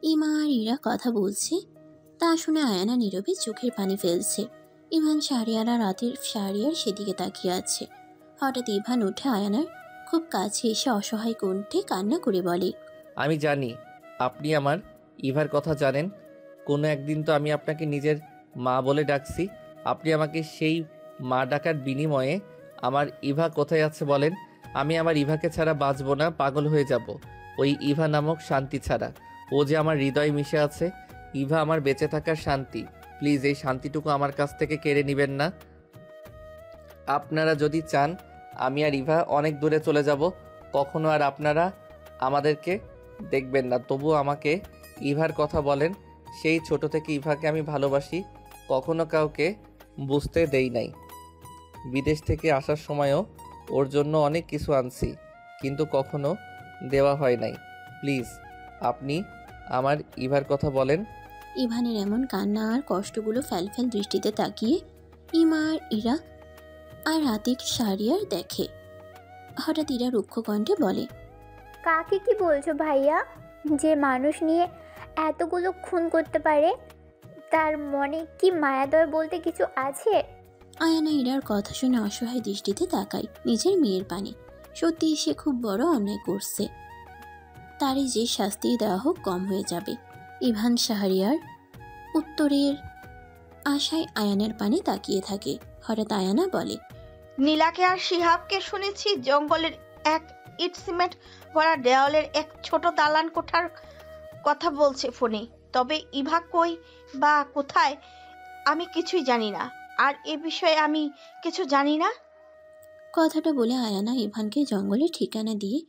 ইমা আর ইরা কথা বলছে, তা শুনে আয়ানা নীরবে চোখের পানি ফেলছে। ইভান শাহরিয়ার আর রাতের শাহরিয়ার সেদিকে তাকিয়ে আছে। হঠাৎ ইভান উঠে আয়ানার খুব কাছে এসে অসহায় কণ্ঠে কান্না করে বলে, আমি জানি আপনি আমার ইভার কথা জানেন। কোনো একদিন তো আমি আপনাকে নিজের মা বলে ডাকছি। আপনি আমাকে সেই মা ডাকার বিনিময়ে আমার ইভা কোথায় আছে বলেন? আমি আমার ইভাকে ছাড়া বাঁচব না, পাগল হয়ে যাব ওই ইভা নামক শান্তি ছাড়া। ও যে আমার হৃদয়ে মিশে আছে। ইভা আমার বেঁচে থাকার শান্তি। প্লিজ এই শান্তিটুকু আমার কাছ থেকে কেড়ে নেবেন না। আপনারা যদি চান আমি আর ইভা অনেক দূরে চলে যাব, কখনো আর আপনারা আমাদেরকে দেখবেন না, তবুও আমাকে ইভার কথা বলেন। সেই ছোট থেকে ইভাকে আমি ভালোবাসি, কখনো কাউকে বুঝতে দেই নাই। বিদেশ থেকে আসার সময়ও ওর জন্য অনেক কিছু আনছি, কিন্তু কখনো দেওয়া হয় নাই। প্লিজ আপনি আমার ইভার কথা বলেন। ইভানের এমন কান্না আর কষ্টগুলো ফ্যালফ্যাল দৃষ্টিতে তাকিয়ে ইমা আর ইরা আর রাতের শাহরিয়ার দেখে। হঠাৎ ইরা রুক্ষ কণ্ঠে বলে, কাকে কি বলছো ভাইয়া? যে মানুষ নিয়ে এতগুলো খুন করতে পারে তার মনে কি মায়াদয় বলতে কিছু আছে? আয়ানা ইরার কথা শুনে অসহায় দৃষ্টিতে তাকায় নিজের মেয়ের পানে। সত্যি সে খুব বড় অন্যায় করছে, তারই যে শাস্তি দেওয়া হোক কম হয়ে যাবে। ইভান শাহরিয়ার উত্তরের আশায় আয়ানের পানে তাকিয়ে থাকে। হঠাৎ আয়ানা বলে, নীলাকে আর শিহাবকে শুনেছি জঙ্গলের এক ইট সিমেন্ট ভরা দেওয়ালের এক ছোট দালান কোঠার কথা বলছে ফোনে। তবে ইভা কই বা কোথায় আমি কিছুই জানি না। আর এ বিষয়ে আমি কিছু জানি না। কথাটা বলে আয়ানা ইভানকে জঙ্গলের ঠিকানা দিয়ে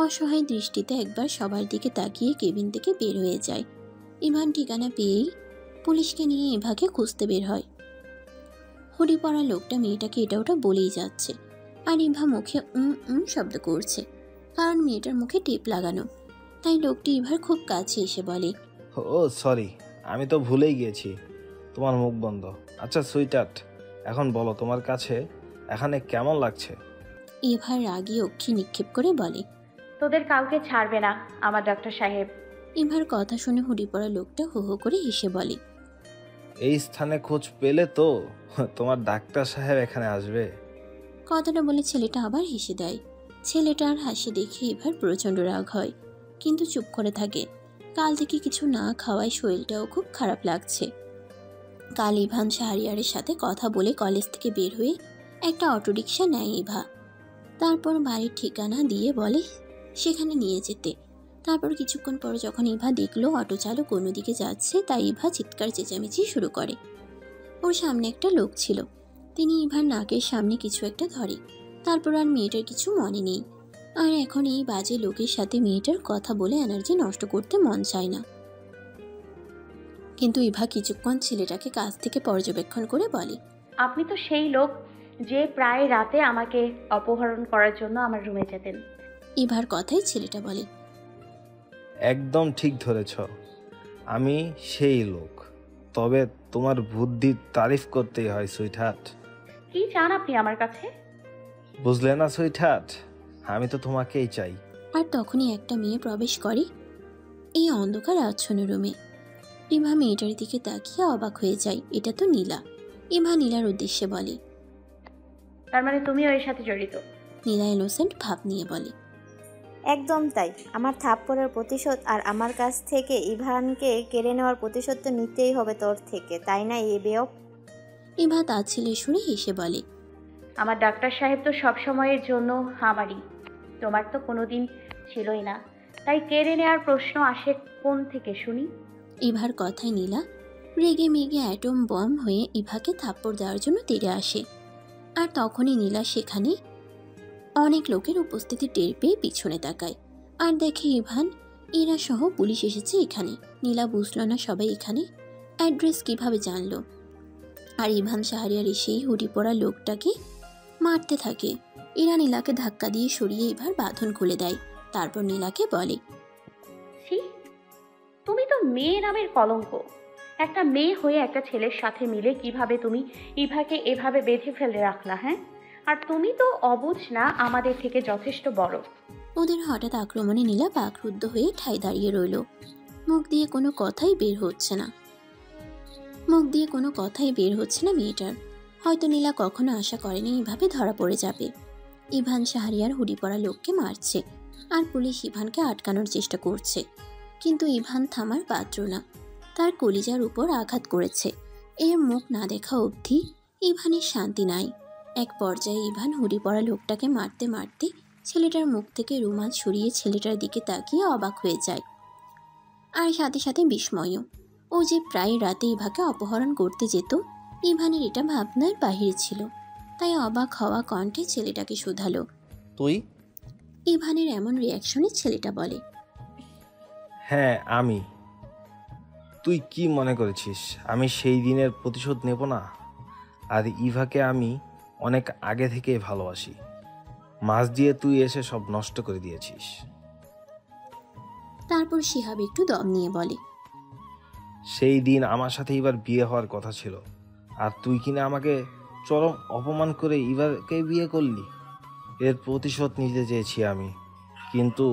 অসহায় দৃষ্টিতে একবার সবার দিকে তাকিয়ে কেবিন থেকে বের হয়ে যায়। ইভান ঠিকানা পেয়েই পুলিশকে নিয়ে ইভাকে খুঁজতে বের হয়। হুডি পরা লোকটা মেয়েটাকে এটা ওটা বলেই যাচ্ছে, আর ইভা মুখে শব্দ করছে, কারণ মেয়েটার মুখে টেপ লাগানো। তাই লোকটি ইভার খুব কাছে এসে বলে, ও সরি, আমি তো ভুলেই গিয়েছি। তোমার মুখ বন্ধ। আচ্ছা সুইটার্ট, এখন বলো তোমার কাছে এখানে কেমন লাগছে? ইভার রাগী অক্ষি নিক্ষেপ করে বলে, তোদের কাউকে ছাড়বে না আমার ডাক্তার সাহেব। ইভার কথা শুনে হুডি পরা লোকটা হো হো করে হেসে বলে, এই স্থানে খোঁজ পেলে তো তোমার ডাক্তার সাহেব এখানে আসবে। কথাটা বলে ছেলেটা আবার হেসে দেয়। ছেলেটার হাসি দেখে এবার প্রচণ্ড রাগ হয়, কিন্তু চুপ করে থাকে। কাল থেকে কিছু না খাওয়ায় শরীরটাও খুব খারাপ লাগছে। কাল ইভান শাহরিয়ারের সাথে কথা বলে কলেজ থেকে বের হয়ে একটা অটোরিকশা নেয় ইভা। তারপর বাড়ির ঠিকানা দিয়ে বলে সেখানে নিয়ে যেতে। তারপর কিছুক্ষণ পর যখন ইভা দেখলো অটো চালক অন্যদিকে যাচ্ছে, তাই ইভা চিৎকার চেঁচামেচি শুরু করে। ওর সামনে একটা লোক ছিল, তিনি ইভার নাকের সামনে কিছু একটা ধরে। তারপর আর মেয়েটার কিছু মনে নেই, আর এখন এই বাজে লোকের সাথে মেয়েটার কথা বলে এনার্জি নষ্ট করতে মন চায় না। কিন্তু ইভা কিছুক্ষণ ছেলেটাকে কাছ থেকে পর্যবেক্ষণ করে বলে, আপনি তো সেই লোক যে প্রায় রাতে আমাকে অপহরণ করার জন্য আমার রুমে যেতেন। ইভার কথাই ছেলেটা বলে, একদম ঠিক ধরেছ, আমি সেই লোক। তবে তোমার বুদ্ধির তারিফ করতেই হয় সুইটহার্ট। কি চান আপনি আমার কাছে? বুঝলে না সুইটহার্ট, আমি তো তোমাকেই চাই। আর তখনই একটা মেয়ে প্রবেশ করে এই অন্ধকার আচ্ছন্ন রুমে। ইভা মেয়েটার দিকে তাকিয়ে অবাক হয়ে যায়, এটা তো নীলা। ইভা নীলার উদ্দেশ্যে বলে, তার মানে তুমিও এর সাথে জড়িত? নীলা ইনোসেন্ট ভাব নিয়ে বলে, একদম তাই। আমার থাপ্পড়ের প্রতিশোধ আর আমার কাছ থেকে ইভানকে কেড়ে নেওয়ার প্রতিশোধ তো নিতেই হবে তোর থেকে, তাই না এ বেয়প? ইভা তার ছেলে শুনে হেসে বলে, আমার ডাক্তার সাহেব তো সব সময়ের জন্য আমারই, তোমার তো কোনোদিন ছিলই না, তাই কেড়ে নেওয়ার প্রশ্ন আসে কোন থেকে শুনি? ইভার কথায় নীলা রেগে মেগে অ্যাটম বম হয়ে ইভাকে থাপ্পড় দেওয়ার জন্য তেড়ে আসে। আর তখনই নীলা সেখানে অনেক লোকের উপস্থিতি টের পেয়ে পিছনে তাকায় আর দেখে ইভান ইরা সহ পুলিশ এসেছে এখানে। নীলা বুঝল না সবাই এখানে অ্যাড্রেস কিভাবে জানলো। আর ইভান শাহরিয়ার এসেই হুডি পরা লোকটাকে মারতে থাকে। ইরা নীলাকে ধাক্কা দিয়ে সরিয়ে ইভার বাঁধন খুলে দেয়। তারপর নীলাকে বলে, ছি, তুমি তো মেয়ে নামের কলঙ্ক। একটা মেয়ে হয়ে একটা ছেলের সাথে মিলে কিভাবে তুমি ইভাকে এভাবে বেঁধে ফেলে রাখলা? হ্যাঁ, আর তুমি তো অবুঝ না, আমাদের থেকে যথেষ্ট বড়। ওদের হঠাৎ আক্রমণে নীলা বাকরুদ্ধ হয়ে ঠায় দাঁড়িয়ে রইল। মুখ দিয়ে কোনো কথাই বের হচ্ছে না মেয়েটার। হয়তো নীলা কখনো আশা করেনি এভাবে ধরা পড়ে যাবে। ইভান শাহরিয়ার হুডি পরা লোককে মারছে, আর পুলিশ ইভানকে আটকানোর চেষ্টা করছে, কিন্তু ইভান থামার পাত্র না। তার কলিজার উপর আঘাত করেছে। এর মুখ না দেখা অবধি ইভানের শান্তি নাই। এক পর্যায়ে ইভান হুডি পরা লোকটাকে মারতে মারতে ছেলেটার মুখ থেকে রুমাল সরিয়ে ছেলেটার দিকে তাকিয়ে অবাক হয়ে যায়, আর সাথে সাথে বিস্ময়ও। ও যে প্রায় রাতে ইভাকে অপহরণ করতে যেত, ইভানের এটা ভাবনার বাহিরে ছিল। তাই অবাক হওয়া কণ্ঠে ছেলেটাকে শোধালো। তুই? ইভানের এমন রিয়াকশনে ছেলেটা বলে, হ্যাঁ আমি। তুই কি মনে করেছিস আমি সেই দিনের প্রতিশোধ নেব না? আর ইভাকে আমি অনেক আগে থেকেই ভালোবাসি। মাছ দিয়ে তুই এসে সব নষ্ট করে দিয়েছিস। তারপর শিহাব একটু দম নিয়ে বলে, সেই দিন আমার সাথে এবার বিয়ে হওয়ার কথা ছিল, আর তুই কিনা আমাকে চরম অপমান করে ইভাকে বিয়ে করলি। এর প্রতিশোধ নিতে চেয়েছি আমি, কিন্তু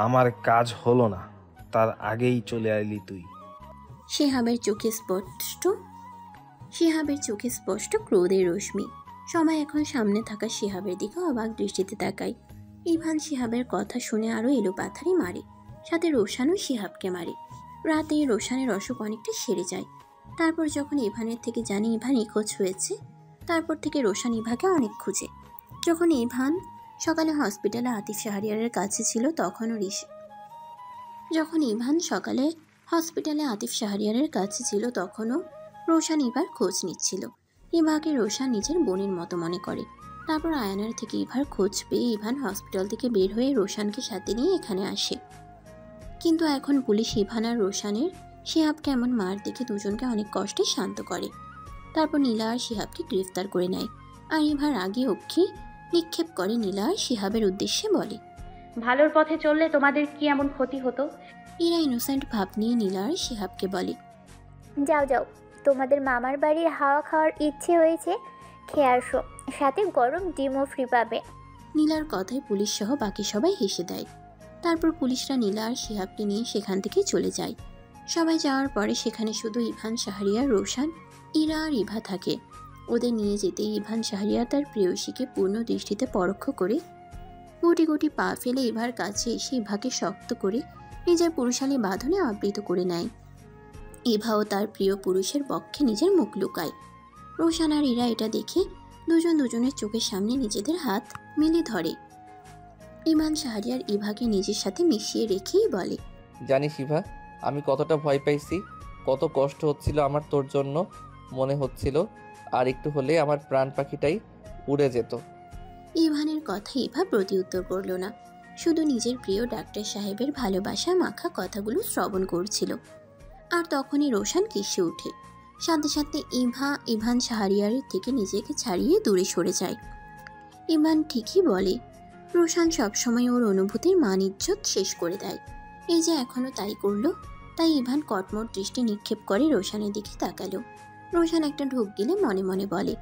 আমার কাজ হলো না। তার আগেই চলে এলি তুই। শিহাবের চোখে স্পষ্ট ক্রোধের রশ্মি। সবাই এখন সামনে থাকা শিহাবের দিকে অবাক দৃষ্টিতে তাকায়। ইভান শিহাবের কথা শুনে আরো এলোপাথারি মারে, সাথে রোশানও শিহাবকে মারে। রাতে রোশানের অসুখ অনেকটা সেরে যায়। তারপর যখন ইভানের থেকে জানি ইভান নিখোঁজ হয়েছে, তারপর থেকে রোশান ইভাকে অনেক খুঁজে। যখন ইভান সকালে হসপিটালে আতিফ শাহরিয়ারের কাছে ছিল, তখনও রোশান ইভার খোঁজ নিচ্ছিল। ইভাকে রোশান নিজের বোনের মতো মনে করে। তারপর আয়ানার থেকে ইভার খোঁজ পেয়ে ইভান হসপিটাল থেকে বের হয়ে রোশানকে সাথে নিয়ে এখানে আসে। কিন্তু এখন পুলিশ ইভান আর রোশানের শিহাবকে এমন মার দেখে দুজনকে অনেক কষ্টে শান্ত করে। তারপর নীলা আর শিহাবকে গ্রেফতার করে নেয়, আর ইভার আগে অক্ষি নিক্ষেপ করে নীলা আর শিহাবের উদ্দেশ্যে বলে, ভালোর পথে চললে তোমাদের কি এমন ক্ষতি হতো? এরা ইনোসেন্ট ভাব নিয়ে নীলা আর শিহাবকে বলে, যাও যাও, তোমাদের মামার বাড়ির হাওয়া খাওয়ার ইচ্ছে হয়েছে, খেয়ে আসো, সাথে গরম ডিমও ফ্রি পাবে। নীলার কথায় পুলিশ সহ বাকি সবাই হেসে দেয়। তারপর পুলিশরা নীলা আর শিহাবকে নিয়ে সেখান থেকে চলে যায়। সবাই যাওয়ার পরে সেখানে শুধু ইভান শাহরিয়ার, রোশান, ইরা আর ইভা থাকে। ওদের নিয়ে যেতে ইভান শাহরিয়ার তার প্রেয়সীকে পূর্ণ দৃষ্টিতে পরোক্ষ করে গুটি গুটি পা ফেলে ইভার কাছে এসে ইভাকে শক্ত করে নিজের পুরুষালী বাঁধনে আবৃত করে নেয়। ইভাও তার প্রিয় পুরুষের বক্ষে নিজের মুখ লুকায়। রোশান আর ইরা এটা দেখে দুজন দুজনের চোখের সামনে নিজেদের হাত মিলে ধরে। ইভান শাহরিয়ার ইভাকে নিজের সাথে মিশিয়ে রেখেই বলে, জানিস ইভা, আমি কতটা ভয় পাইছি, কত কষ্ট হচ্ছিল আমার তোর জন্য। মনে হচ্ছিল আর একটু হলে আমার প্রাণ পাখিটাই উড়ে যেত। ইভানের কথা ইভা প্রতি উত্তর করল না, শুধু নিজের প্রিয় ডাক্তার সাহেবের ভালোবাসা মাখা কথাগুলো শ্রবণ করছিল। আর তখনই রোশান কেসে ওঠে। সাথে সাথে ইভান শাহরিয়ারের থেকে নিজেকে ছাড়িয়ে দূরে সরে যায়। ইভান ঠিকই বলে, রোশান সবসময় ওর অনুভূতির মান ইজ্জত শেষ করে দেয়। এই যে এখনও তাই করলো। তাই ইভান কটমট দৃষ্টি নিক্ষেপ করে রোশানের দিকে তাকালো। রোশান একটা ঢোক গিলে মনে মনে বলে,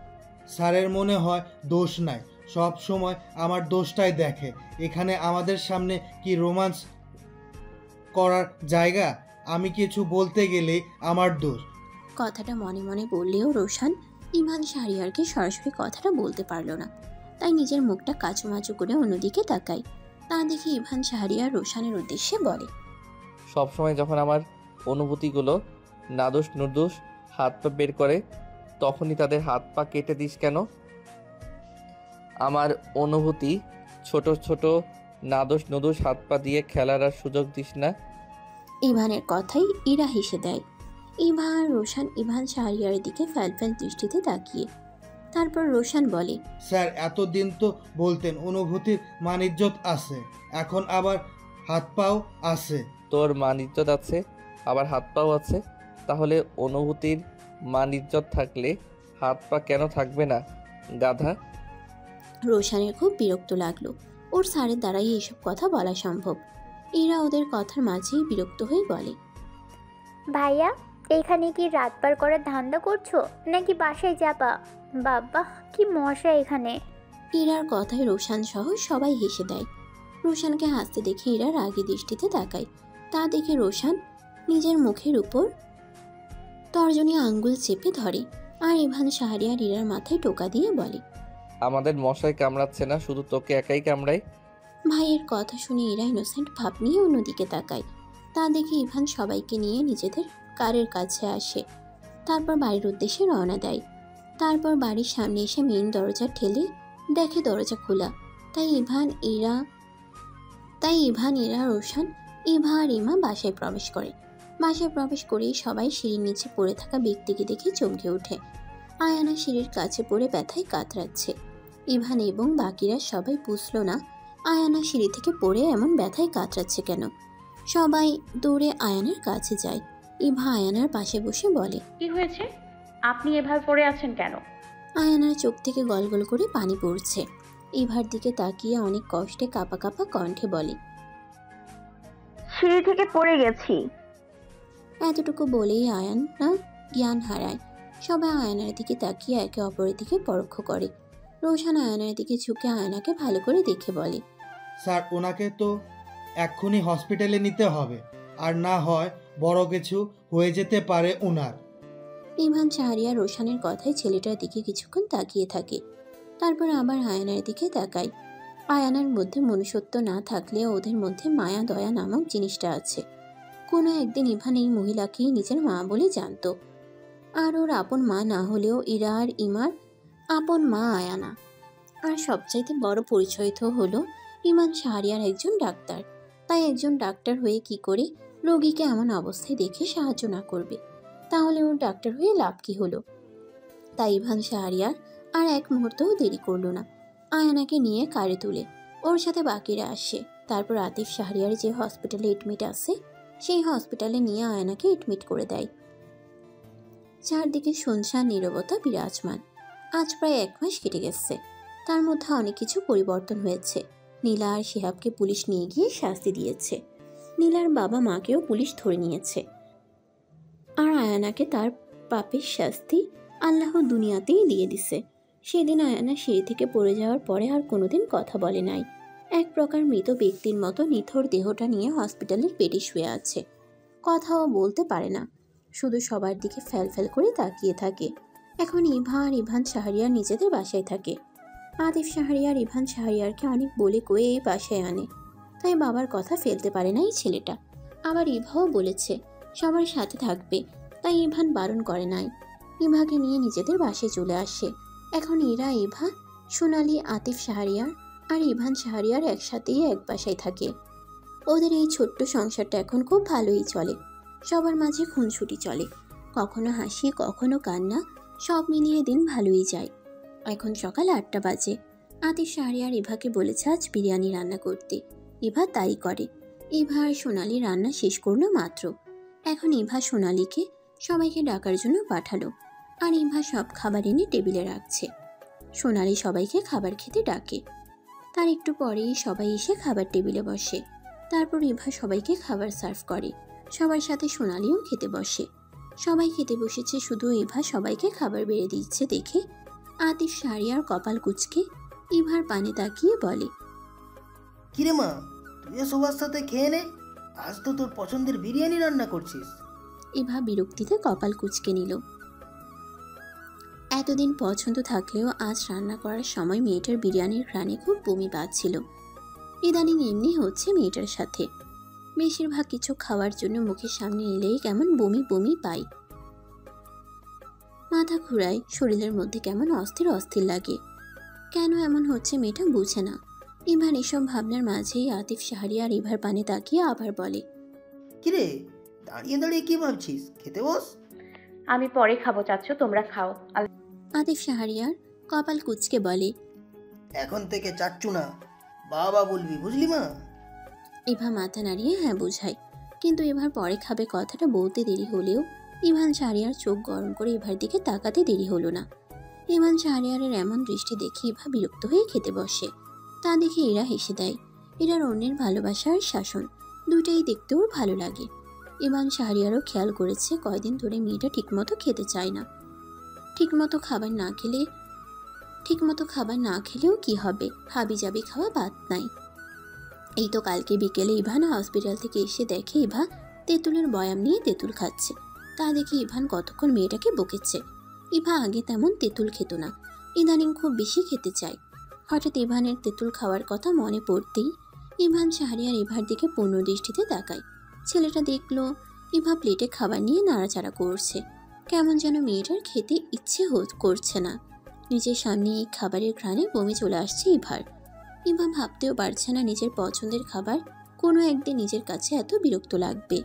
স্যারের মনে হয় দোষ নাই, সব সময় আমার দোষটাই দেখে। এখানে আমাদের সামনে কি রোমান্স করার জায়গা? আমি কিছু বলতে গেলেই আমার দোষ। কথাটা মনে মনে বললেও রোশান ইভান শাহরিয়ারকে সরাসরি কথাটা বলতে পারল না। তাই নিজের মুখটা কাচুমাচু করে অন্যদিকে তাকায়। তা দেখে ইভান শাহরিয়ার রোশানের উদ্দেশ্যে বলে, সবসময় যখন আমার অনুভূতিগুলো নাদোষ নুদোষ হাত পা বের করে, তখনই তাদের হাত পা কেটে দিস কেন? আমার অনুভূতি ছোট ছোট নাদোষ নুদোষ হাত পা দিয়ে খেলার আর সুযোগ দিস না। ইভানের কথাই ইরা হেসে দেয়। ইভা আর রোশান ইভান শাহরিয়ারের দিকে ফ্যালফ্যাল দৃষ্টিতে তাকিয়ে। তারপর রোশান বলে, স্যার এতদিন তো বলতেন অনুভূতির মান ইজ্জত আছে, এখন আবার হাত পাও আছে। তোর মান ইজ্জত আছে, আবার হাত পাও আছে, তাহলে অনুভূতির মান ইজ্জত থাকলে হাত পা কেন থাকবে না, গাধা? রোশানের খুব বিরক্ত লাগলো। ওর স্যারের দ্বারাই এইসব কথা বলা সম্ভব। এরা ওদের কথার মাঝেই বিরক্ত হয়ে বলে, ভাইয়া, এখানে কি রাত পার করার ধান্দা করছো নাকি বাসায় যাবা? বাবা কি মশা এখানে। ইরার কথায় রোশান সহ সবাই হেসে দেয়। রোশানকে হাসতে দেখে ইরা রাগী দৃষ্টিতে তাকায়। তা দেখে রোশান নিজের মুখের উপর তর্জনী আঙ্গুল চেপে ধরে আর ইভান শাহরিয়ার ইরার মাথায় টোকা দিয়ে বলে, আমাদের মশাই কামড়াচ্ছে না, শুধু তোকে একাই কামড়ায়। ভাইয়ের কথা শুনে ইরা ইনোসেন্ট ভাব নিয়ে অন্যদিকে তাকায়। তা দেখে ইভান সবাইকে নিয়ে নিজেদের কারের কাছে আসে, তারপর বাড়ির উদ্দেশ্যে রওনা দেয়। তারপর বাড়ির সামনে এসে মেইন দরজা ঠেলে দেখে দরজা খোলা। তাই ইভান, ইরা, রোশান, ইভা আর ইমা বাসায় প্রবেশ করে। বাসায় প্রবেশ করেই সবাই সিঁড়ির নিচে পড়ে থাকা ব্যক্তিকে দেখে চমকে ওঠে। আয়ানা সিঁড়ির কাছে পড়ে ব্যথায় কাতরাচ্ছে। ইভান এবং বাকিরা সবাই বুঝল না আয়ানা সিঁড়ি থেকে পড়ে এমন ব্যথায় কাতরাচ্ছে কেন। সবাই দৌড়ে আয়ানার কাছে যায়। ইভা আয়ানার পাশে বসে বলে, কি হয়েছে? আপনি এভাবে পড়ে আছেন কেন? আয়ানার চোখ থেকে গলগল করে পানি পড়ছে। ইভার দিকে তাকিয়ে অনেক কষ্টে কাঁপা কাঁপা কণ্ঠে বলে, সিঁড়ি থেকে পড়ে গেছি। এতটুকু বলেই আয়ানা জ্ঞান হারায়। সবাই আয়নার দিকে তাকিয়ে একে অপরের দিকে পরোক্ষ করে। রোশান আয়নার দিকে ঝুঁকে আয়নাকে ভালো করে দেখে বলে, স্যার, ওনাকে তো এক্ষুনি হসপিটালে নিতে হবে, আর না হয় বড় কিছু হয়ে যেতে পারে ওনার। ইভান শাহরিয়ার রোশানের কথায় ছেলেটার দিকে কিছুক্ষণ তাকিয়ে থাকে, তারপর আবার আয়নার দিকে তাকায়। আয়নার মধ্যে মনুষ্যত্ব না থাকলেও ওদের মধ্যে মায়া দয়া নামক জিনিসটা আছে। কোনো একদিন ইভান এই মহিলাকেই নিজের মা বলে জানত, আর ওর আপন মা না হলেও ইরা আর ইমার আপন মা আয়ানা। আর সবচাইতে বড় পরিচয় তো হলো ইমান শাহরিয়ার একজন ডাক্তার। তাই একজন ডাক্তার হয়ে কি করে রোগীকে এমন অবস্থায় দেখে সাহায্য না করবে? তাহলে ওর ডাক্তার হয়ে লাভ কি হলো? তাই ইভান শাহরিয়ার আর এক মুহূর্তও দেরি করলো না, আয়ানাকে নিয়ে কারে তুলে ওর সাথে বাকিরা আসে। তারপর আতিফ শাহরিয়ার যে হসপিটালে এডমিট আছে সেই হসপিটালে নিয়ে আয়ানাকে এডমিট করে দেয়। চারদিকে শুনশান নীরবতা বিরাজমান। আজ প্রায় 1 মাস কেটে গেছে। তার মধ্যে অনেক কিছু পরিবর্তন হয়েছে। নীলা আর শিহাবকে পুলিশ নিয়ে গিয়ে শাস্তি দিয়েছে। নীলার বাবা মাকেও পুলিশ ধরে নিয়েছে। আর আয়ানাকে তার পাপের শাস্তি আল্লাহ দুনিয়াতেই দিয়ে দিছে। সেদিন আয়ানা সিঁড়ি থেকে পড়ে যাওয়ার পরে আর কোনোদিন কথা বলে নাই। এক প্রকার মৃত ব্যক্তির মতো নিথর দেহটা নিয়ে হসপিটালের বেডে শুয়ে আছে। কথাও বলতে পারে না, শুধু সবার দিকে ফ্যাল করে তাকিয়ে থাকে। এখন ইভা আর ইভান শাহরিয়ার নিজেদের বাসায় থাকে। আতিফ শাহরিয়ার ইভান শাহরিয়ারকে অনেক বলে কয়ে এই বাসায় আনে, তাই বাবার কথা ফেলতে পারে না এই ছেলেটা। আবার ইভাও বলেছে সবার সাথে থাকবে, তাই ইভান বারণ করে নাই। ইভাকে নিয়ে নিজেদের বাসায় চলে আসে। এখন ইরা, ইভা, সোনালি, আতিফ শাহরিয়ার আর ইভান শাহরিয়ার একসাথেই এক বাসায় থাকে। ওদের এই ছোট্ট সংসারটা এখন খুব ভালোই চলে। সবার মাঝে খুনসুটি চলে, কখনো হাসি কখনো কান্না, সব মিলিয়ে দিন ভালোই যায়। এখন সকাল 8টা বাজে। আতিফ শাহরিয়ার ইভাকে বলেছে আজ বিরিয়ানি রান্না করতে। ইভা তাই করে। ইভা আর সোনালি রান্না শেষ করলো মাত্র। এখন ইভা সোনালিকে সবাইকে ডাকার জন্য পাঠালো, আর ইভা সব খাবার এনে টেবিলে রাখছে। সোনালি সবাইকে খাবার খেতে ডাকে। তার একটু পরেই সবাই এসে খাবার টেবিলে বসে। তারপর ইভা সবাইকে খাবার সার্ভ করে। সবার সাথে সোনালিও খেতে বসে। সবাই খেতে বসেছে, শুধু ইভা সবাইকে খাবার বেড়ে দিচ্ছে দেখে আতিফ শাহরিয়ার কপাল কুঁচকে ইভার পানে তাকিয়ে বলে, কিরে মা, তুইও সবার সাথে খেয়ে নে, আজ তো তোর পছন্দের বিরিয়ানি রান্না করছিস। ইভা বিরক্তিতে কপাল কুঁচকে নিল। এতদিন পছন্দ থাকলেও আজ রান্না করার সময় মেয়েটার বিরিয়ানির ঘ্রাণে খুব বমি পাচ্ছিল। ইদানিং এমনি হচ্ছে মেয়েটার সাথে। বেশিরভাগ কিছু খাওয়ার জন্য মুখের সামনে এলেই কেমন বমি বমি পাই, মাথা ঘুরায়, শরীরের মধ্যে কেমন অস্থির অস্থির লাগে। কেন এমন হচ্ছে মেয়েটা বুঝে না। ইভান এসব ভাবনার মাঝেই আতিফ শাহরিয়ার ইভার পানে তাকিয়ে আবার বলে, কিরে, দাঁড়িয়ে দাঁড়িয়ে কি ভাবছিস? খেতে বস। আমি পরে খাবো চাচ্ছ, তোমরা খাও। আতিফ শাহরিয়ার কপাল কুঁচকে বলে, এখন থেকে চাচ্ছু না, বাবা বলবি, বুঝলি মা? ইভা মাথা নাড়িয়ে হ্যাঁ বোঝায়, কিন্তু ইভার পরে খাবে কথাটা বলতে দেরি হলেও ইভান শাহরিয়ার চোখ গরম করে ইভার দিকে তাকাতে দেরি হলো না। ইভান শাহরিয়ারের এমন দৃষ্টি দেখে ইভা বিরক্ত হয়ে খেতে বসে। তা দেখে এরা হেসে দেয়। এরার অন্যের ভালোবাসা আর শাসন দুইটাই দেখতে ওর ভালো লাগে। ইভান শাহরিয়ারও খেয়াল করেছে কয়দিন ধরে মেয়েটা ঠিকমতো খেতে চায় না। ঠিকমতো খাবার না খেলেও কি হবে, হাবি জাবি খাওয়া বাদ নাই। এই তো কালকে বিকেলে ইভান হসপিটাল থেকে এসে দেখে ইভা তেঁতুলের বয়াম নিয়ে তেঁতুল খাচ্ছে। তা দেখে ইভান কতক্ষণ মেয়েটাকে বকেছে। ইভা আগে তেমন তেঁতুল খেত না, ইদানিং খুব বেশি খেতে চায়। হঠাৎ ইভানের তেঁতুল খাওয়ার কথা মনে পড়তেই ইভান শাহরিয়ার ইভার দিকে পূর্ণ দৃষ্টিতে তাকায়। ছেলেটা দেখলো ইভা প্লেটে খাবার নিয়ে নাড়াচাড়া করছে। কেমন যেন মেয়েটার খেতে ইচ্ছে করছে না। নিজের সামনে এই খাবারের ঘ্রাণে বমি চলে আসছে ইভার। ইভা ভাবতেও পারছে না নিজের পছন্দের খাবার কোনো একদিন নিজের কাছে এত বিরক্ত লাগবে।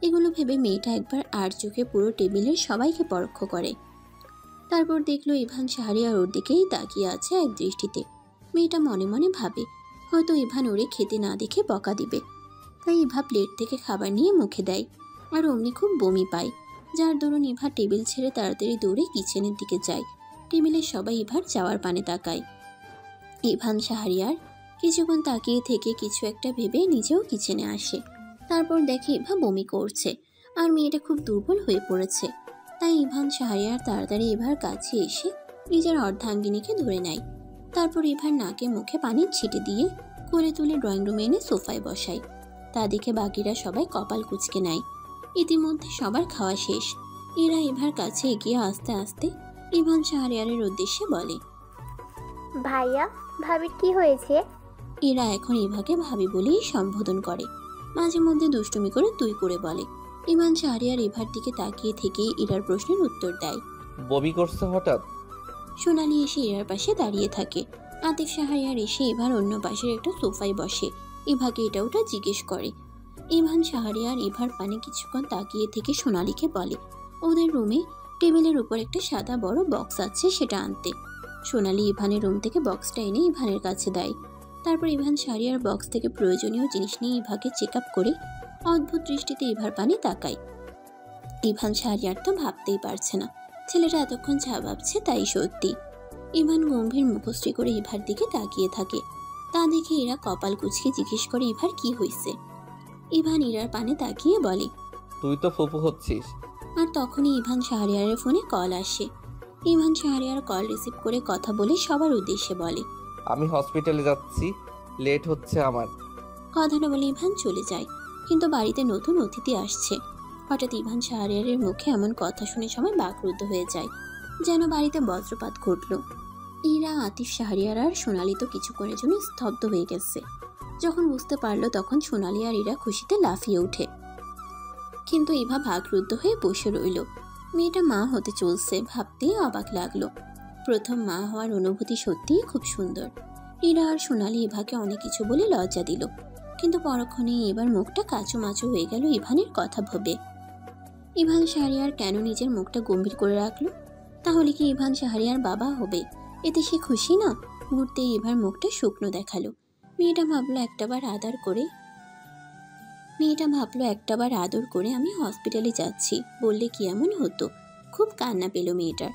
এগুলো ভেবে মেয়েটা একবার আর চোখে পুরো টেবিলের সবাইকে পরোক্ষ করে। তারপর দেখলো ইভান শাহরিয়ার ওর দিকেই তাকিয়ে আছে এক দৃষ্টিতে। মেয়েটা মনে মনে ভাবে হয়তো ইভান ওরে খেতে না দেখে বকা দিবে, তাই ইভা প্লেট থেকে খাবার নিয়ে মুখে দেয়। আর অমনি খুব বমি পায়, যার দরুন ইভা টেবিল ছেড়ে তাড়াতাড়ি দৌড়ে কিচেনের দিকে যায়। টেবিলের সবাই ইভার যাওয়ার পানে তাকায়। ইভান শাহরিয়ার কিছুক্ষণ তাকিয়ে থেকে কিছু একটা ভেবে নিজেও কিচেনে আসে। তারপর দেখে ইভা বমি করছে আর মেয়েটা খুব দুর্বল হয়ে পড়েছে। তাই ইভান শাহরিয়ার তাড়াতাড়ি ইভার কাছে এসে নিজের অর্ধাঙ্গিনীকে ধরে নেয়। তারপর ইভার নাকে মুখে পানির ছিটে দিয়ে কোলে তুলে ড্রয়িং রুমে এনে সোফায় বসায়। তা দেখে বাকিরা সবাই কপাল কুঁচকে নেয়। ইতিমধ্যে সবার খাওয়া শেষ। এরা ইভার কাছে এগিয়ে আস্তে আস্তে ইভান শাহরিয়ারের উদ্দেশ্যে বলে, ভাইয়া ভাবির কি হয়েছে? এরা এখন ইভাকে ভাবি বলেই সম্বোধন করে। মাঝে মধ্যে দুষ্টুমি করে তুই করে বলে। ইভান শাহরিয়ার ইভার দিকে তাকিয়ে থেকে ইরার প্রশ্নের উত্তর দেয়। বমি করছে হঠাৎ? সোনালি এসে ইরার পাশে দাঁড়িয়ে থাকে। আতিফ শাহরিয়ার এসে এবার অন্য পাশের একটা সোফায় বসে ইভাকে এটা ওটা জিজ্ঞেস করে। ইভান শাহরিয়ার ইভার পানে কিছুক্ষণ তাকিয়ে থেকে সোনালিকে বলে ওদের রুমে টেবিলের উপর একটা সাদা বড় বক্স আছে, সেটা আনতে। সোনালি ইভানের রুম থেকে বক্সটা এনে ইভানের কাছে দেয়। তারপর ইভান শাহরিয়ার বক্স থেকে প্রয়োজনীয় জিনিস নিয়ে ইভাকে চেক আপ করে অদ্ভুত দৃষ্টিতে ইভার পানে তাকায়। ইভান শাহরিয়ার তো ভাবতেই পারছে না ছেলেটা এতক্ষণ যা ভাবছে তাই সত্যি। ইভান গম্ভীর মুখশ্রী করে ইভার দিকে তাকিয়ে থাকে। তা দেখে এরা কপাল কুঁচকে জিজ্ঞেস করে ইভার কি হয়েছে। ইভান ইরার পানে তাকিয়ে বলে, তুই তো ফুফু হচ্ছিস। আর তখনই ইভান শাহরিয়ারের ফোনে কল আসে। ইভান শাহরিয়ার কল রিসিভ করে কথা বলে সবার উদ্দেশ্যে বলে, আমি হসপিটালে যাচ্ছি, লেট হচ্ছে আমার। কথাটা বলে ইভান চলে যায়। কিন্তু বাড়িতে নতুন অতিথি আসছে। হঠাৎ ইভান শাহরিয়ারের মুখে এমন কথা শুনে সবাই বাকরুদ্ধ হয়ে যায়, যেন বাড়িতে বজ্রপাত ঘটল। ইরা, আতিফ শাহরিয়ার আর সোনালি তো কিছুক্ষণের জন্য স্তব্ধ হয়ে গেছে। যখন বুঝতে পারলো তখন সোনালি আর ইরা খুশিতে লাফিয়ে ওঠে। কিন্তু ইভা বাকরুদ্ধ হয়ে বসে রইল। মেয়েটা মা হতে চলছে ভাবতেই অবাক লাগলো। প্রথম মা হওয়ার অনুভূতি সত্যিই খুব সুন্দর। ইরা আর সোনালি ইভাকে অনেক কিছু বলে লজ্জা দিল, কিন্তু পরক্ষণেই এবার মুখটা কাচুমাচু হয়ে গেল ইভানের কথা ভেবে। ইভান শাহরিয়ার কেন নিজের মুখটা গম্ভীর করে রাখলো? তাহলে কি ইভান শাহরিয়ার বাবা হবে? এতে সে খুশি না? মুহূর্তেই ইভার মুখটা শুকনো দেখালো। মেয়েটা ভাবলো একটাবার আদর করে আমি হসপিটালে যাচ্ছি বললে কি এমন হতো। খুব কান্না পেল মেয়েটার।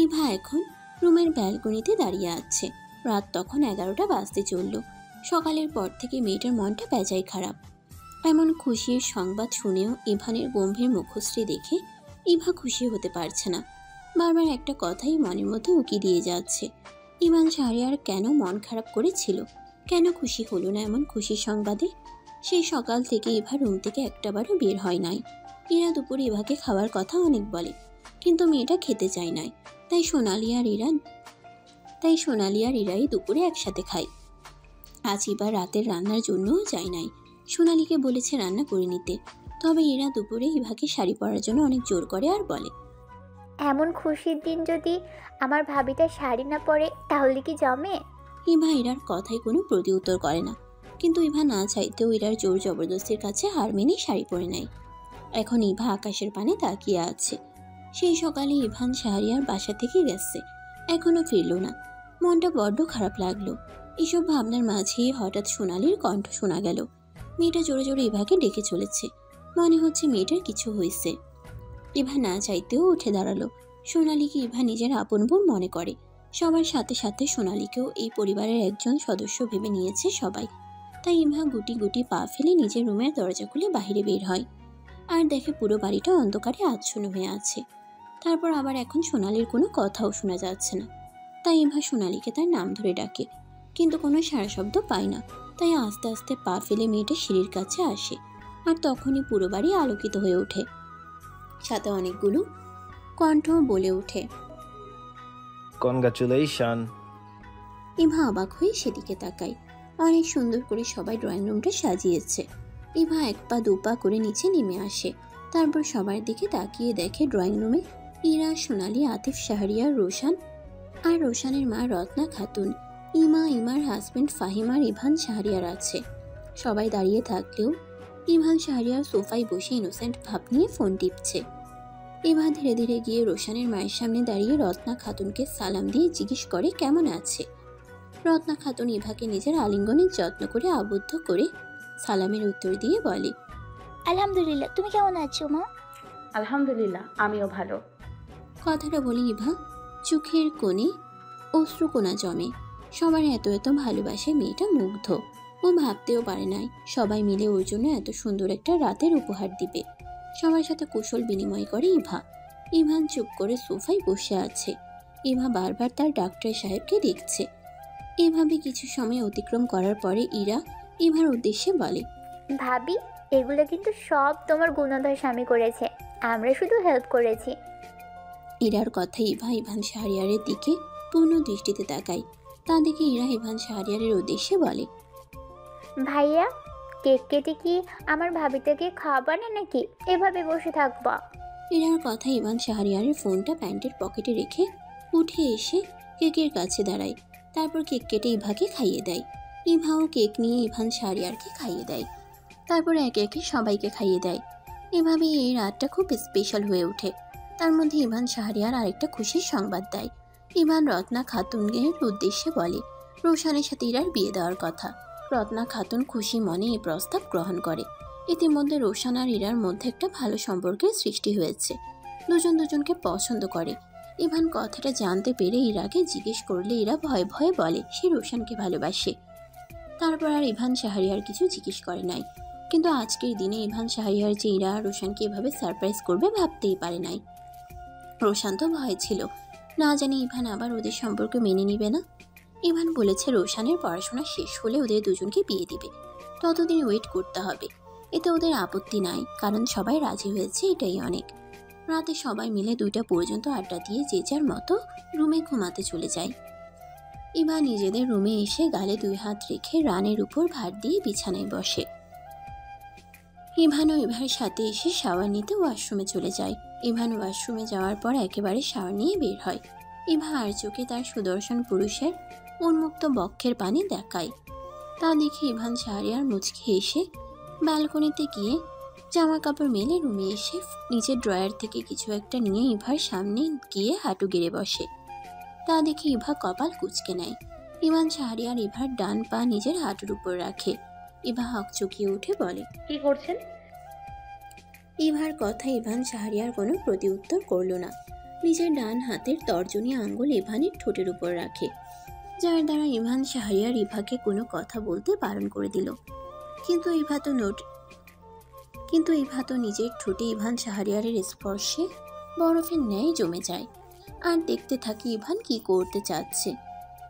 ইভা এখন রুমের ব্যালকনিতে দাঁড়িয়ে আছে। রাত তখন 11টা বাজতে চলল। সকালের পর থেকে মেয়েটার মনটা বেজায় খারাপ। এমন খুশির সংবাদ শুনেও ইভানের গম্ভীর মুখশ্রী দেখে ইভা খুশি হতে পারছে না। বারবার একটা কথাই মনের মধ্যে উকি দিয়ে যাচ্ছে, ইভান শাহরিয়ার কেন মন খারাপ করেছিল? কেন খুশি হলো না এমন খুশির সংবাদে? সেই সকাল থেকে ইভা রুম থেকে একটাবারও বের হয় নাই। ইরা দুপুরে ইভাকে খাওয়ার কথা অনেক বলে, কিন্তু মেয়েটা খেতে চায় নাই। তাই সোনালি আর ইরাই দুপুরে একসাথে খায়। আজ ইভা রাতের রান্নার জন্যও যায় নাই। সোনালিকে বলেছে রান্না করে নিতে। তবে ইরা দুপুরে ইভাকে শাড়ি পরার জন্য অনেক জোর করে আর বলে, এমন খুশির দিন যদি আমার ভাবিটা শাড়ি না পরে তাহলে কি জমে? ইভা ইরার কথায় কোনো প্রতি উত্তর করে না, কিন্তু ইভা না চাইতেও ইরার জোর জবরদস্তির কাছে হার মেনে শাড়ি পরে নেয়। এখন ইভা আকাশের পানে তাকিয়ে আছে। সেই সকালে ইভান শাহরিয়ার বাসা থেকে গেছে, এখনো ফিরল না। মনটা বড্ড খারাপ লাগলো। এসব ভাবনার মাঝেই হঠাৎ সোনালির কণ্ঠ শোনা গেল। মেয়েটা জোরে জোরে ইভাকে ডেকে চলেছে। মনে হচ্ছে মেয়েটার কিছু হয়েছে। ইভা না চাইতেও উঠে দাঁড়ালো। সোনালিকে ইভা নিজের আপন বোন মনে করে। সবার সাথে সাথে সোনালিকেও এই পরিবারের একজন সদস্য ভেবে নিয়েছে সবাই। তাই ইভা গুটি গুটি পা ফেলে নিজের রুমের দরজা খুলে বাইরে বের হয় আর দেখে পুরো বাড়িটা অন্ধকারে আচ্ছন্ন হয়ে আছে। তারপর আবার এখন সোনালির কোনো কথাও শোনা যাচ্ছে না। তাই ইভা সোনালিকে তার নাম ধরে ডাকে, কিন্তু কোনো সাড়া শব্দ পায় না। তাই আস্তে আস্তে পা ফেলে মেয়েটা সিঁড়ির কাছে আসে। আর তখনই পুরো বাড়ি আলোকিত হয়ে ওঠে, সাথে অনেকগুলো কণ্ঠ বলে ওঠে, কনগ্রাচুলেশন। ইভা অবাক হয়ে সেদিকে তাকায়। অনেক সুন্দর করে সবাই ড্রয়িং রুমটা সাজিয়েছে। ইভা এক পা দু পা করে নিচে নেমে আসে। তারপর সবার দিকে তাকিয়ে দেখে ড্রয়িং রুমে ইরা, সোনালি, আতিফ, শাহরিয়ার, রোশান আর রোশানের মা রত্না খাতুন, ইমার হাজবেন্ড ফাহিম আর ইভান শাহরিয়ার আছে। সবাই দাঁড়িয়ে থাকলেও ইভান শাহরিয়ার সোফায় বসে ইনোসেন্ট ভাব নিয়ে ফোন টিপছে। ইভা ধীরে ধীরে গিয়ে রোশানের মায়ের সামনে দাঁড়িয়ে রত্না খাতুনকে সালাম দিয়ে জিজ্ঞেস করে কেমন আছে। রত্না খাতুন ইভাকে নিজের আলিঙ্গনের যত্ন করে আবদ্ধ করে সালামের উত্তর দিয়ে বলে, আলহামদুলিল্লাহ, তুমি কেমন আছো মা? আলহামদুলিল্লাহ, আমিও ভালো। কথাটা বলে ইভা চোখের কোণে অশ্রুকোনা জমে। সবার এত এত ভালোবাসে মেয়েটা মুগ্ধ। ও ভাবতেও পারে নাই সবাই মিলে ওর জন্য এত সুন্দর একটা রাতের উপহার দিবে। সবার সাথে কুশল বিনিময় করে ইভা। ইভান চুপ করে সোফায় বসে আছে। ইভা বারবার তার ডাক্তার সাহেবকে দেখছে। এভাবে কিছু সময় অতিক্রম করার পরে ইরা ইভার উদ্দেশ্যে বলে, ভাবি, এগুলো কিন্তু সব তোমার গুণধর স্বামী করেছে, আমরা শুধু হেল্প করেছি। ইরার কথা ইভা ইভান শাহরিয়ারের দিকে পূর্ণ দৃষ্টিতে তাকায়। তা দেখে ইরা ইভান শাহরিয়ারের উদ্দেশ্যে বলে, ভাইয়া, কেক কেটে কি আমার ভাবিটাকে খাওয়াবা না নাকি এভাবে বসে থাকবা? ইরার কথা ইভান শাহরিয়ারের ফোনটা প্যান্টের পকেটে রেখে উঠে এসে কেকের কাছে দাঁড়ায়। তারপর কেক কেটে ইভাকে খাইয়ে দেয়। ইভাও কেক নিয়ে ইভান শাহরিয়ারকে খাইয়ে দেয়। তারপর একে একে সবাইকে খাইয়ে দেয়। এভাবে এই রাতটা খুব স্পেশাল হয়ে ওঠে। তার মধ্যে ইভান শাহরিয়ার আরেকটা খুশির সংবাদ দেয়। ইভান রত্না খাতুনের উদ্দেশ্যে বলে রোশানের সাথে ইরার বিয়ে দেওয়ার কথা। রত্না খাতুন খুশি মনে এই প্রস্তাব গ্রহণ করে। ইতিমধ্যে রোশান আর ইরার মধ্যে একটা ভালো সম্পর্কের সৃষ্টি হয়েছে। দুজন দুজনকে পছন্দ করে। ইভান কথাটা জানতে পেরে ইরাকে জিজ্ঞেস করলে ইরা ভয়ে ভয়ে বলে সে রোশানকে ভালোবাসে। তারপর আর ইভান শাহরিয়ার কিছু জিজ্ঞেস করে নাই। কিন্তু আজকের দিনে ইভান শাহরিয়ার যে ইরা আর রোশানকে এভাবে সারপ্রাইজ করবে ভাবতেই পারে নাই। রোশান তো ভয় ছিল, না জানি ইভান আবার ওদের সম্পর্ক মেনে নিবে না। ইভান বলেছে রোশানের পড়াশোনা শেষ হলে ওদের দুজনকে বিয়ে দিবে, ততদিন ওয়েট করতে হবে। এতে ওদের আপত্তি নাই, কারণ সবাই রাজি হয়েছে, এটাই অনেক। রাতে সবাই মিলে 2টা পর্যন্ত আড্ডা দিয়ে যে যার মতো রুমে ঘুমাতে চলে যায়। ইভা নিজেদের রুমে এসে গালে 2 হাত রেখে রানের উপর ভার দিয়ে বিছানায় বসে। ইভানও ইভার সাথে এসে শাওয়ার নিতে ওয়াশরুমে চলে যায়। ইভান ওয়াশরুমে যাওয়ার পর একেবারে শাওয়ার নিয়ে বের হয়। ইভা আর চোখে তার সুদর্শন পুরুষের উন্মুক্ত বক্ষের পানি দেখায়। তা দেখে ইভান শাহরিয়ার মুচকে এসে ব্যালকনিতে গিয়ে জামা কাপড় মেলে রুমে এসে নিচের ড্রয়ার থেকে কিছু একটা নিয়ে ইভার সামনে গিয়ে হাঁটু গেড়ে বসে। তা দেখে ইভা কপাল কুঁচকে নেয়। ইভান শাহরিয়ার ইভার ডান পা নিজের হাঁটুর উপর রাখে। ইভা হকচকিয়ে উঠে বলে, কি করছেন? ইভার কথা ইভান শাহরিয়ার কোনো প্রতি উত্তর করল না। নিজের ডান হাতের তর্জনী আঙ্গুল ইভানের ঠোঁটের উপর রাখে, যার দ্বারা ইভান শাহরিয়ার ইভাকে কোনো কথা বলতে বারণ করে দিল। কিন্তু ইভা তো নিজের ঠোঁটে ইভান শাহরিয়ারের স্পর্শে বরফের ন্যায় জমে যায়। আর দেখতে থাকি ইভান কি করতে চাচ্ছে।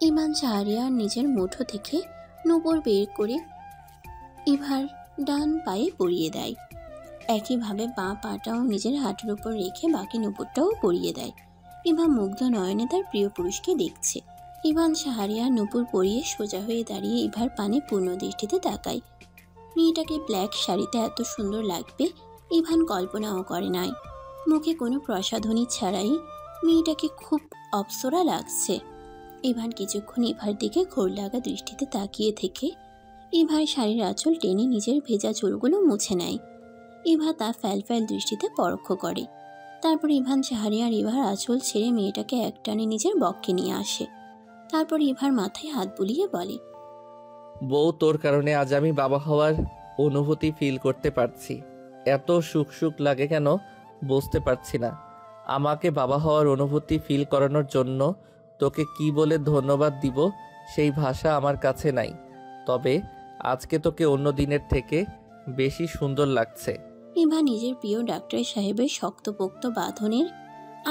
ইভান শাহরিয়ার নিজের মুঠো থেকে নূপুর বের করে ইভার ডান পায়ে পরিয়ে দেয়। একইভাবে বাঁ পাটাও নিজের হাঁটুর উপর রেখে বাকি নূপুরটাও পরিয়ে দেয়। ইভা মুগ্ধ নয়নে তার প্রিয় পুরুষকে দেখছে। ইভান শাহরিয়ার নূপুর পরিয়ে সোজা হয়ে দাঁড়িয়ে ইভার পানে পূর্ণ দৃষ্টিতে তাকায়। মেয়েটাকে ব্ল্যাক শাড়িতে এত সুন্দর লাগবে ইভান কল্পনাও করে নাই। মুখে কোনো প্রসাধনী ছাড়াই মেয়েটাকে খুব অপ্সরা লাগছে। ইভান কিছুক্ষণ ইভার দিকে ঘোর লাগা দৃষ্টিতে তাকিয়ে থেকে ইভার শাড়ির আঁচল টেনে নিজের ভেজা চুলগুলো মুছে নেয়। ইভা তা ফ্যাল দৃষ্টিতে পরোক্ষ করে। তারপর ইভান শাহরিয়ার ইভার আঁচল ছেড়ে মেয়েটাকে একটানে নিজের বক্ষে নিয়ে আসে। তারপর ইভার মাথায় হাত বুলিয়ে বলে, বউ, তোর কারণে আজ আমি বাবা হওয়ার অনুভূতি ফিল করতে পারছি। এত সুখ সুখ লাগে কেন বুঝতে পারছি না। আমাকে বাবা হওয়ার অনুভূতি ফিল করানোর জন্য তোকে কি বলে ধন্যবাদ দিব সেই ভাষা আমার কাছে নাই। তবে আজকে তোকে অন্য দিনের থেকে বেশি সুন্দর লাগছে। ইভা নিজের প্রিয় ডাক্তার সাহেবের শক্তপোক্ত বাঁধনের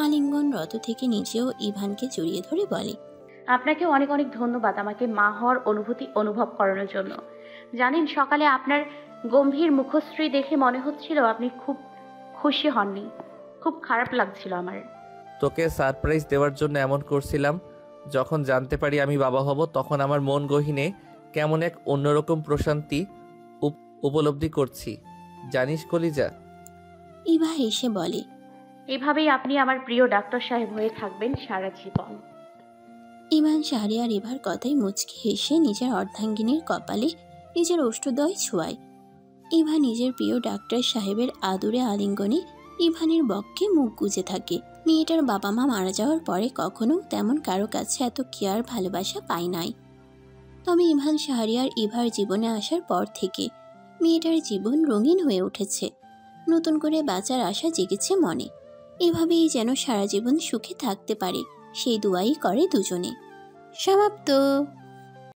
আলিঙ্গনরত থেকে নিজেও ইভানকে জড়িয়ে ধরে বলে, আপনাকে অনেক অনেক ধন্যবাদ আমাকে মা হওয়ার অনুভূতি অনুভব করানোর জন্য। জানেন, সকালে আপনার গম্ভীর মুখশ্রী দেখে মনে হচ্ছিল আপনি খুব খুশি হননি। খুব খারাপ লাগছিল আমার। তোকে সারপ্রাইজ দেওয়ার জন্য এমন করছিলাম। যখন জানতে পারি আমি বাবা হব, তখন আমার মন গহীনে কেমন এক অন্যরকম প্রশান্তি উপলব্ধি করছি, জানিস কলিজা? ইভা হেসে বলে। এভাবেই আপনি আমার প্রিয় ডাক্তার সাহেব হয়ে থাকবেন সারা জীবন। ইভান শাহরিয়ার ইভার কথাই মুচকি হেসে নিজের অর্ধাঙ্গিনীর কপালে নিজের ওষ্ঠদ্বয় ছোঁয়ায়। ইভা নিজের প্রিয় ডাক্তার সাহেবের আদুরে আলিঙ্গনে ইভানের বক্ষে মুখ গুজে থাকে। মেয়েটার বাবা মা মারা যাওয়ার পরে কখনো তেমন কারো কাছে এত কেয়ার ভালোবাসা পায় নাই। তবে ইভান শাহরিয়ার ইভার জীবনে আসার পর থেকে মেয়েটার জীবন রঙিন হয়ে উঠেছে। নতুন করে বাঁচার আশা জেগেছে মনে। এভাবেই যেন সারা জীবন সুখে থাকতে পারে সেই দোয়াই করে দুজনে। সমাপ্ত।